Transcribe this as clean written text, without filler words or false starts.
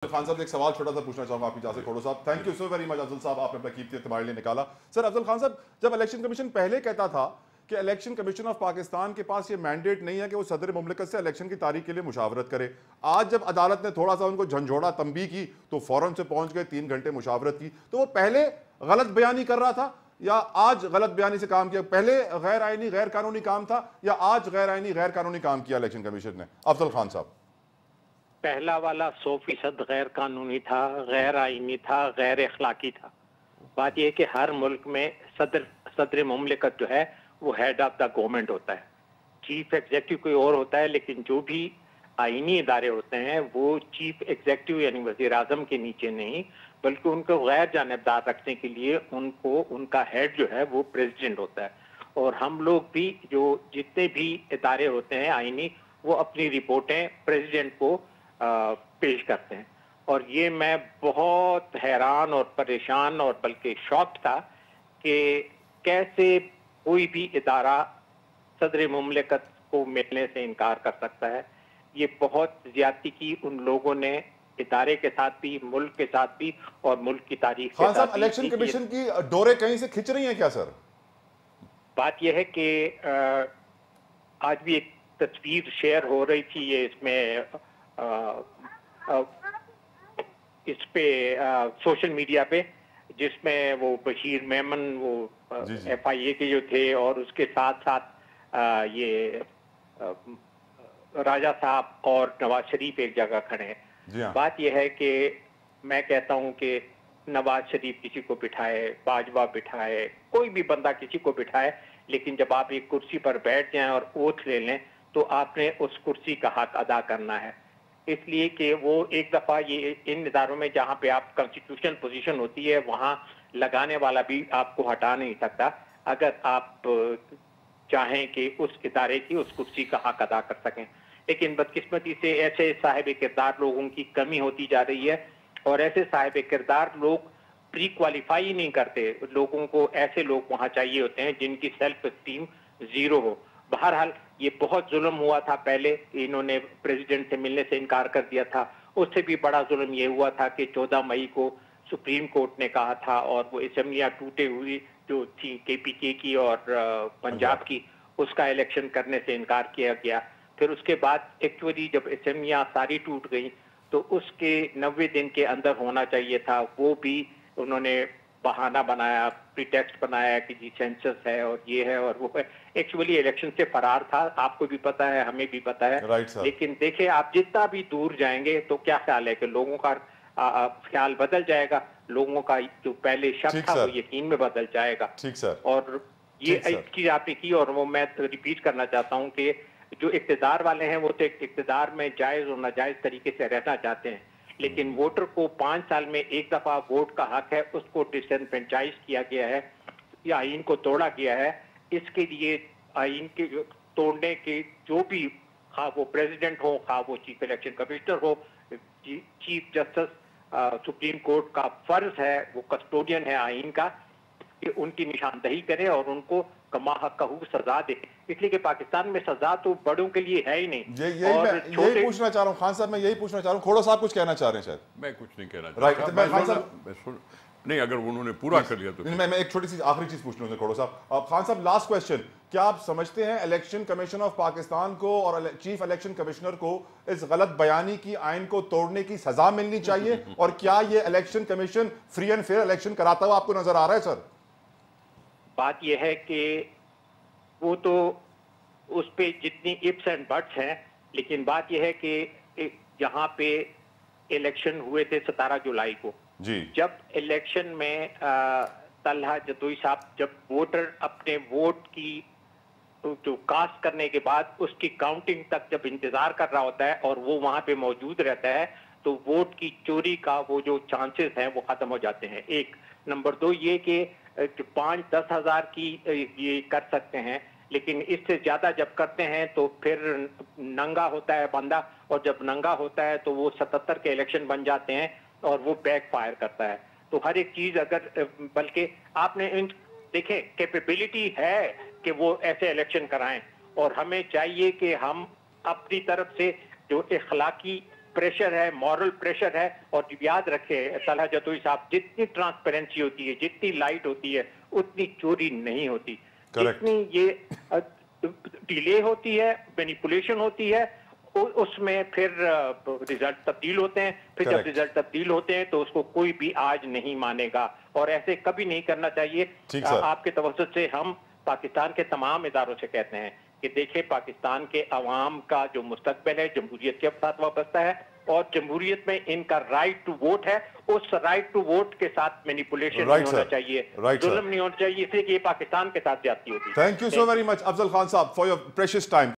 खान साहब एक सवाल छोटा सा पूछना चाहूंगा आपकी इजाजत खोड़ो साहब। Thank you so very much Afzal साहब, आपने अपना कीमती वक्त हमारे लिए निकाला। सर अफजल खान साहब, जब इलेक्शन कमीशन पहले कहता था कि इलेक्शन कमीशन ऑफ पाकिस्तान के पास ये मैंडेट नहीं है कि वो सदर मुमलिकत से इलेक्शन की तारीख के लिए मुशावरत करे, आज जब अदालत ने थोड़ा सा उनको झंझोड़ा तंबी की तो फौरन से पहुंच गए, 3 घंटे मुशावरत की। तो वो पहले गलत बयानी कर रहा था या आज गलत बयानी से काम किया? पहले गैर आईनी गैर कानूनी काम था या आज गैर आईनी गैर कानूनी काम किया इलेक्शन कमीशन ने? अफजल खान साहब। पहला वाला 100% गैर कानूनी था, गैर आईनी था, गैर अखलाकी था। बात यह है कि हर मुल्क में सदर मुमलिकत जो है वो हेड ऑफ द गवर्नमेंट होता है, चीफ एग्जीक्यूटिव कोई और होता है, लेकिन जो भी आईनी इदारे होते हैं वो चीफ एग्जीक्यूटिव यानी वजीर आजम के नीचे नहीं, बल्कि उनको गैर जानिबदार रखने के लिए उनको उनका हेड जो है वो प्रेसिडेंट होता है। और हम लोग भी जो जितने भी इदारे होते हैं आईनी, वो अपनी रिपोर्टें प्रेसिडेंट को पेश करते हैं। और ये मैं बहुत हैरान और परेशान और बल्कि शॉक्ड था कि कैसे कोई भी इदारा सदर मुमलिकत को मिलने से इनकार कर सकता है। ये बहुत ज्यादती की उन लोगों ने इदारे के साथ भी, मुल्क के साथ भी और मुल्क की तारीख के साथ भी। इलेक्शन कमीशन की डोरे कहीं से खिंच रही हैं क्या सर? बात यह है कि आज भी एक तस्वीर शेयर हो रही थी, ये इसमें इस पे सोशल मीडिया पे, जिसमें वो बशीर मेमन वो FIA के जो थे और उसके साथ साथ ये राजा साहब और नवाज शरीफ एक जगह खड़े हैं। बात यह है कि मैं कहता हूं कि नवाज शरीफ किसी को बिठाए, बाजवा बिठाए, कोई भी बंदा किसी को बिठाए, लेकिन जब आप एक कुर्सी पर बैठ जाएं और ओथ ले लें तो आपने उस कुर्सी का हक अदा करना है। इसलिए कि वो एक दफा ये इन इदारों में जहां पे आप कॉन्स्टिट्यूशनल पोजीशन होती है वहां लगाने वाला भी आपको हटा नहीं सकता, अगर आप चाहें कि उस इदारे की उस कुर्सी का हक अदा कर सकें। लेकिन बदकिस्मती से ऐसे साहिब किरदार लोगों की कमी होती जा रही है और ऐसे साहिब किरदार लोग प्री क्वालिफाई नहीं करते। लोगों को ऐसे लोग वहां चाहिए होते हैं जिनकी सेल्फ एस्टीम जीरो हो। बहरहाल ये बहुत जुल्म हुआ था पहले, इन्होंने प्रेसिडेंट से मिलने से इनकार कर दिया था। उससे भी बड़ा जुल्म ये हुआ था कि 14 मई को सुप्रीम कोर्ट ने कहा था और वो असेंबलियां टूटे हुई जो थी KPK की और पंजाब की, उसका इलेक्शन करने से इनकार किया गया। फिर उसके बाद एक्चुअली जब असेंबलियां सारी टूट गई तो उसके 90 दिन के अंदर होना चाहिए था, वो भी उन्होंने बहाना बनाया, प्रीटेक्स्ट बनाया कि जी सेंसस है और ये है और वो है। एक्चुअली इलेक्शन से फरार था, आपको भी पता है, हमें भी पता है। लेकिन देखिए, आप जितना भी दूर जाएंगे तो क्या ख्याल है कि लोगों का ख्याल बदल जाएगा, लोगों का जो पहले शक था वो यकीन में बदल जाएगा। ठीक सर। और ये एक चीज आपने की और वो मैं रिपीट करना चाहता हूँ कि जो इक़्तिदार वाले हैं वो तो इक़्तिदार में जायज और नाजायज तरीके से रहना चाहते हैं, लेकिन वोटर को 5 साल में एक दफा वोट का हक है, उसको डिसएनफ्रेंचाइज किया गया है या आईन को तोड़ा गया है। इसके लिए आईन के तोड़ने के जो भी, खा वो प्रेसिडेंट हो, खा वो चीफ इलेक्शन कमिश्नर हो, चीफ जस्टिस सुप्रीम कोर्ट का फर्ज है, वो कस्टोडियन है आईन का, कि उनकी निशानदही करे और उनको कमा हक़हू सजा दे। इसलिए कि पाकिस्तान में सजा तो बड़ों के लिए है ही नहीं। यही पूछना चाह रहा हूँ खान साहब, मैं यही पूछना चाह रहा हूँ। खोड़ो साहब कुछ कहना चाह रहे हैं शायद? मैं कुछ नहीं कहना चाह रहा। नहीं, अगर उन्होंने पूरा कर लिया तो मैं एक छोटी सी आखिरी चीज पूछ लूंगा खोड़ो साहब। खान साहब, लास्ट क्वेश्चन, क्या आप समझते हैं इलेक्शन कमीशन ऑफ पाकिस्तान को और चीफ इलेक्शन कमिश्नर को इस गलत बयानी की आइन को तोड़ने की सजा मिलनी चाहिए? और क्या ये election commission free and fair election कराता हुआ आपको नजर आ रहा है सर? बात यह है कि वो तो उस पे जितनी इफ्स एंड बट्स हैं, लेकिन बात यह है कि यहाँ पे इलेक्शन हुए थे 17 जुलाई को जी। जब इलेक्शन में तलहा जदोई साहब, जब वोटर अपने वोट की जो कास्ट करने के बाद उसकी काउंटिंग तक जब इंतजार कर रहा होता है और वो वहां पे मौजूद रहता है, तो वोट की चोरी का वो जो चांसेस हैं वो खत्म हो जाते हैं। एक नंबर 2 ये कि 5-10 हज़ार की ये कर सकते हैं, लेकिन इससे ज्यादा जब करते हैं तो फिर नंगा होता है बंदा, और जब नंगा होता है तो वो 77 के इलेक्शन बन जाते हैं और वो बैक फायर करता है। तो हर एक चीज अगर, बल्कि आपने देखें, कैपेबिलिटी है कि वो ऐसे इलेक्शन कराएं और हमें चाहिए कि हम अपनी तरफ से जो इखलाकी प्रेशर है, मॉरल प्रेशर है। और याद रखें तलहा जतोई साहब, जितनी ट्रांसपेरेंसी होती है, जितनी लाइट होती है, उतनी चोरी नहीं होती। जितनी ये डिले होती है, मैनिपुलेशन होती है, उसमें फिर रिजल्ट तब्दील होते हैं। फिर जब रिजल्ट तब्दील होते हैं तो उसको कोई भी आज नहीं मानेगा, और ऐसे कभी नहीं करना चाहिए। आपके तवज्जुह से हम पाकिस्तान के तमाम इदारों से कहते हैं कि देखिए, पाकिस्तान के अवाम का जो मुस्तकबिल है जमहूरियत के साथ वाबस्ता है, और जमहूरियत में इनका राइट टू वोट है। उस राइट टू वोट के साथ मैनिपुलेशन नहीं होना चाहिए, जुल्म नहीं होना चाहिए, इसलिए कि ये पाकिस्तान के साथ ज्यादती होती है। Thank you so very much Afzal Khan साहब फॉर योर प्रेशियस टाइम।